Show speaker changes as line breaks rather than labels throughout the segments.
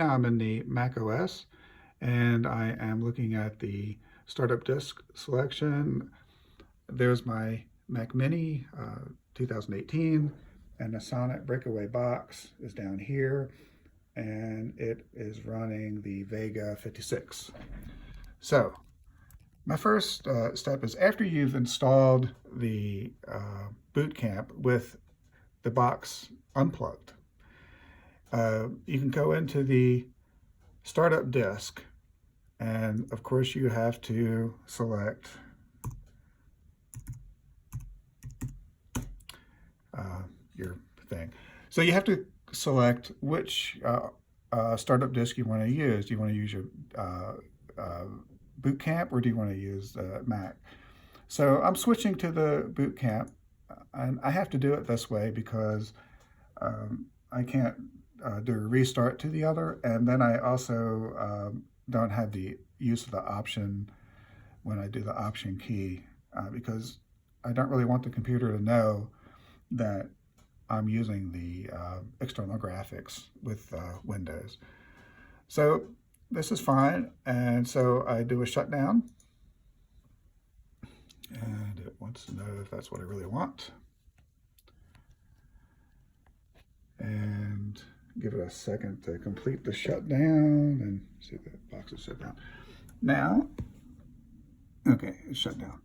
now I'm in the Mac OS, and I am looking at the startup disk selection. There's my Mac Mini 2018, and the Sonic Breakaway box is down here, and it is running the Vega 56. So my first step is, after you've installed the bootcamp with the box unplugged, you can go into the startup disk, and of course you have to select your thing. So you have to select which startup disk you want to use. Do you want to use your boot camp, or do you want to use Mac? So I'm switching to the boot camp, and I have to do it this way because I can't do a restart to the other, and then I also don't have the use of the option when I do the option key, because I don't really want the computer to know that I'm using the external graphics with Windows. So this is fine, and so I do a shutdown, and it wants to know if that's what I really want, and give it a second to complete the shutdown, and see if the box is shut down. Now, okay, it's shut down.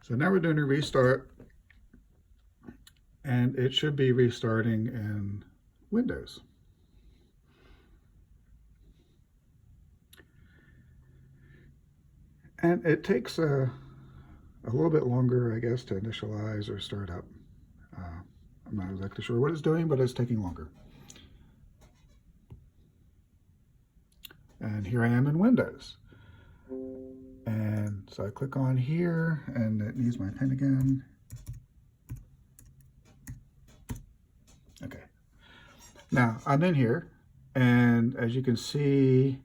So now we're doing a restart, and it should be restarting in Windows. And it takes a little bit longer, I guess, to initialize or start up. I'm not exactly sure what it's doing, but it's taking longer. And here I am in Windows. And so I click on here, and it needs my pen again. Okay. Now I'm in here, and as you can see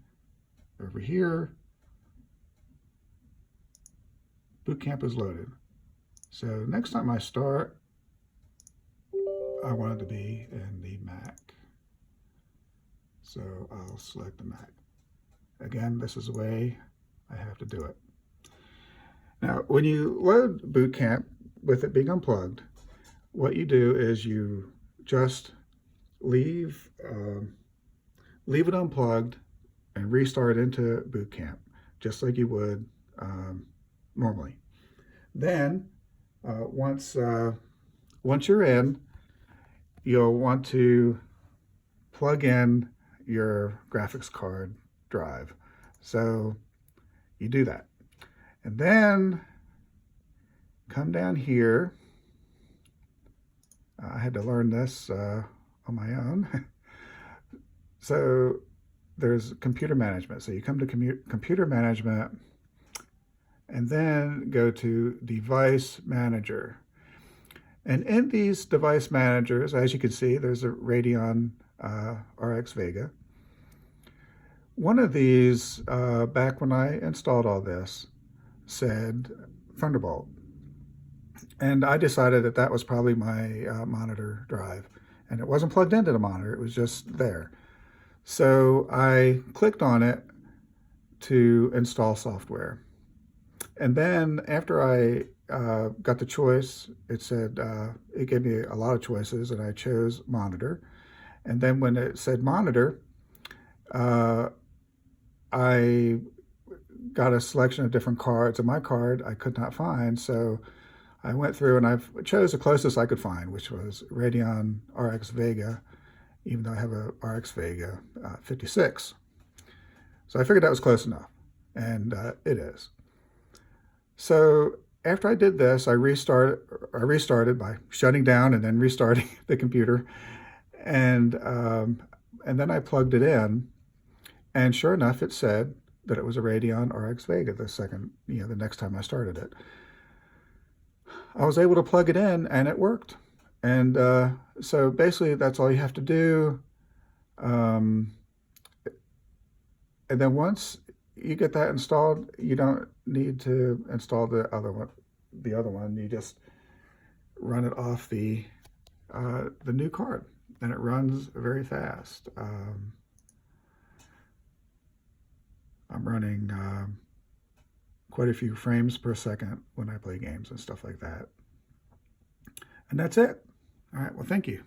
over here, bootcamp is loaded. So next time I start, I want it to be in the Mac. So I'll select the Mac. Again, this is the way I have to do it. Now, when you load bootcamp with it being unplugged, what you do is you just leave it unplugged and restart into bootcamp, just like you would normally. Then, once you're in, you'll want to plug in your graphics card drive. So you do that. And then come down here. I had to learn this on my own. So there's computer management. So you come to computer management, and then go to device manager. And in these device managers, as you can see, there's a Radeon RX Vega. One of these, back when I installed all this, said Thunderbolt. And I decided that that was probably my monitor drive. And it wasn't plugged into the monitor, it was just there. So I clicked on it to install software. And then after I got the choice, it said, it gave me a lot of choices, and I chose monitor. And then when it said monitor, I got a selection of different cards, and my card I could not find. So I went through and I chose the closest I could find, which was Radeon RX Vega, even though I have a RX Vega 56. So I figured that was close enough, and it is. So after I did this, I restarted by shutting down and then restarting the computer, and then I plugged it in, and sure enough, it said that it was a Radeon RX Vega the next time I started it. I was able to plug it in, and it worked. And so basically, that's all you have to do. And then once you get that installed, you don't need to install the other one. You just run it off the new card, and it runs very fast. I'm running quite a few frames per second when I play games and stuff like that. And that's it. All right, well, thank you.